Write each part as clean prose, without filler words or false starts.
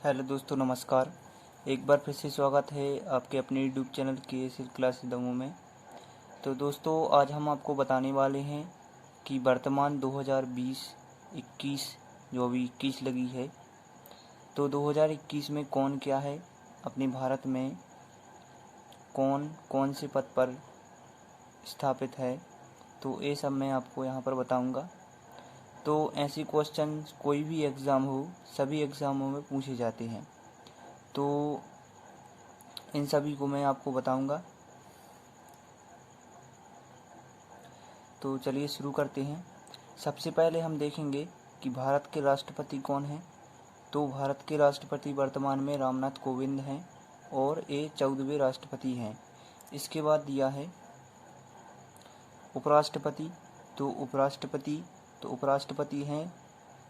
Hello दोस्तों, नमस्कार। एक बार फिर से स्वागत है आपके अपने यूट्यूब चैनल के क्लास दमों में। तो दोस्तों, आज हम आपको बताने वाले हैं कि वर्तमान 2020-21 जो अभी 21 लगी है, तो 2021 में कौन क्या है, अपने भारत में कौन कौन से पद पर स्थापित है, तो ये सब मैं आपको यहाँ पर बताऊँगा। तो ऐसे क्वेश्चन कोई भी एग्ज़ाम हो, सभी एग्ज़ामों में पूछे जाते हैं, तो इन सभी को मैं आपको बताऊंगा। तो चलिए शुरू करते हैं। सबसे पहले हम देखेंगे कि भारत के राष्ट्रपति कौन हैं। तो भारत के राष्ट्रपति वर्तमान में रामनाथ कोविंद हैं और ये 14वें राष्ट्रपति हैं। इसके बाद दिया है उपराष्ट्रपति। तो उपराष्ट्रपति हैं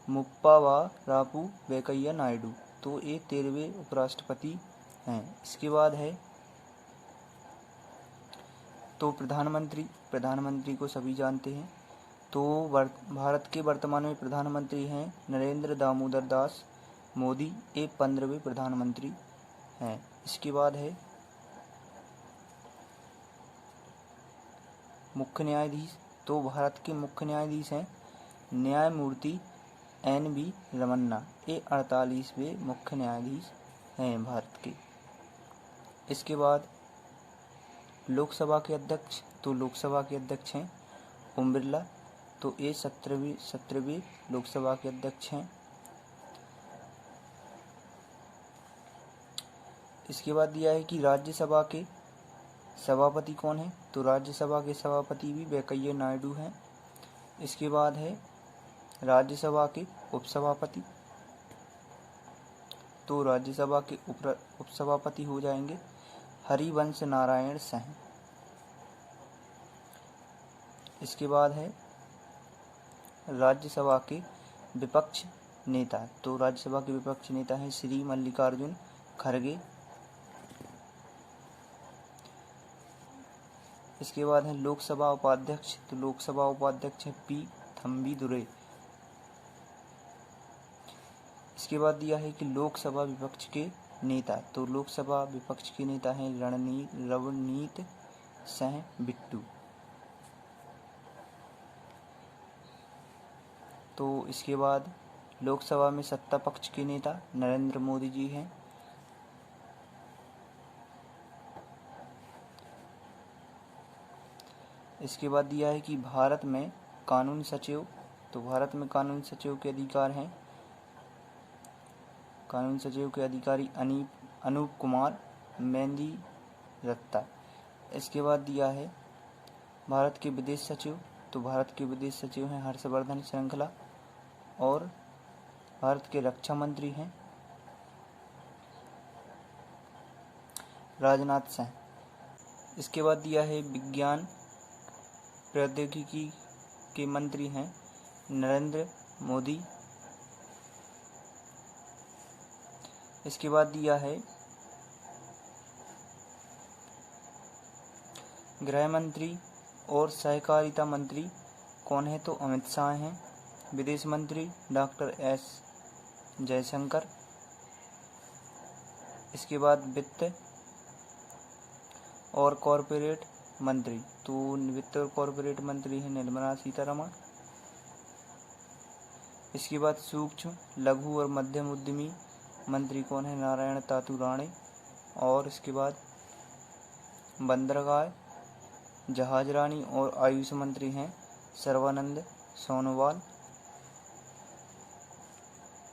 मुप्पावारापू वेंकैया नायडू। तो ये 13वें उपराष्ट्रपति हैं। इसके बाद है तो प्रधानमंत्री को सभी जानते हैं। तो भारत के वर्तमान में प्रधानमंत्री हैं नरेंद्र दामोदर दास मोदी, ये 15वें प्रधानमंत्री हैं। इसके बाद है मुख्य न्यायाधीश। तो भारत के मुख्य न्यायाधीश हैं न्यायमूर्ति NV रमन्ना, ये 48वें मुख्य न्यायाधीश हैं भारत के। इसके बाद लोकसभा के अध्यक्ष। तो लोकसभा के अध्यक्ष हैं ओम बिरला। तो ये 17वें लोकसभा के अध्यक्ष हैं। इसके बाद दिया है कि राज्यसभा के सभापति कौन है। तो राज्यसभा के सभापति भी वेंकैया नायडू हैं। इसके बाद है राज्यसभा के उपसभापति। तो राज्यसभा के उपसभापति हो जाएंगे हरिवंश नारायण सिंह। इसके बाद है राज्यसभा के विपक्ष नेता। तो राज्यसभा के विपक्ष नेता हैं श्री मल्लिकार्जुन खड़गे। इसके बाद है लोकसभा उपाध्यक्ष। तो लोकसभा उपाध्यक्ष है P थम्बीदुरै। इसके बाद दिया है कि लोकसभा विपक्ष के नेता। तो लोकसभा विपक्ष के नेता हैं रवनीत सिंह बिट्टू। तो इसके बाद लोकसभा में सत्ता पक्ष के नेता नरेंद्र मोदी जी हैं। इसके बाद दिया है कि भारत में कानून सचिव। तो भारत में कानून सचिव के अधिकार हैं कानून सचिव के अधिकारी अनूप कुमार मेंदिरत्ता। इसके बाद दिया है भारत के विदेश सचिव। तो भारत के विदेश सचिव हैं हर्षवर्धन श्रृंखला और भारत के रक्षा मंत्री हैं राजनाथ सिंह। इसके बाद दिया है विज्ञान प्रौद्योगिकी के मंत्री हैं नरेंद्र मोदी। इसके बाद दिया है गृह मंत्री और सहकारिता मंत्री कौन है। तो अमित शाह हैं। विदेश मंत्री डॉक्टर S जयशंकर। इसके बाद वित्त और कॉरपोरेट मंत्री। तो वित्त और कॉरपोरेट मंत्री हैं निर्मला सीतारमण। इसके बाद सूक्ष्म लघु और मध्यम उद्यमी मंत्री कौन है नारायण तातू राणे। और इसके बाद बंदरगाह जहाजरानी और आयुष मंत्री हैं सर्बानंद सोनोवाल।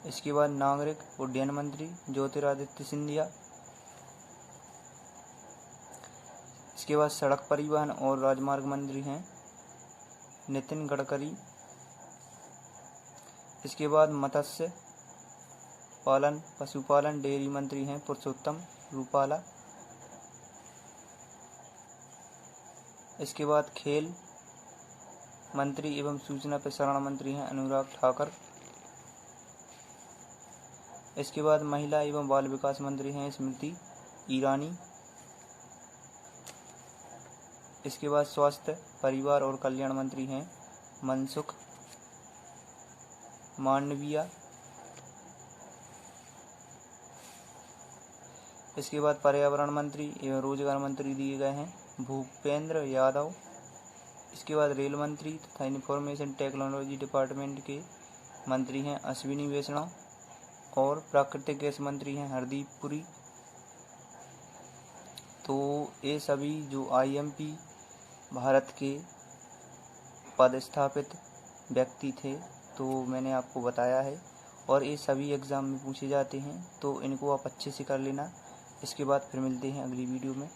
इसके बाद नागरिक उड्डयन मंत्री ज्योतिरादित्य सिंधिया। इसके बाद सड़क परिवहन और राजमार्ग मंत्री हैं नितिन गडकरी। इसके बाद मत्स्य पालन पशुपालन डेयरी मंत्री हैं पुरुषोत्तम रूपाला। इसके बाद खेल मंत्री एवं सूचना प्रसारण मंत्री हैं अनुराग ठाकुर। इसके बाद महिला एवं बाल विकास मंत्री हैं स्मृति ईरानी। इसके बाद स्वास्थ्य परिवार और कल्याण मंत्री हैं मनसुख मांडविया। इसके बाद पर्यावरण मंत्री एवं रोजगार मंत्री दिए गए हैं भूपेंद्र यादव। इसके बाद रेल मंत्री तथा इंफॉर्मेशन टेक्नोलॉजी डिपार्टमेंट के मंत्री हैं अश्विनी वैष्णव और प्राकृतिक गैस मंत्री हैं हरदीप पुरी। तो ये सभी जो IMP भारत के पदस्थापित व्यक्ति थे तो मैंने आपको बताया है, और ये सभी एग्ज़ाम में पूछे जाते हैं, तो इनको आप अच्छे से कर लेना। इसके बाद फिर मिलते हैं अगली वीडियो में।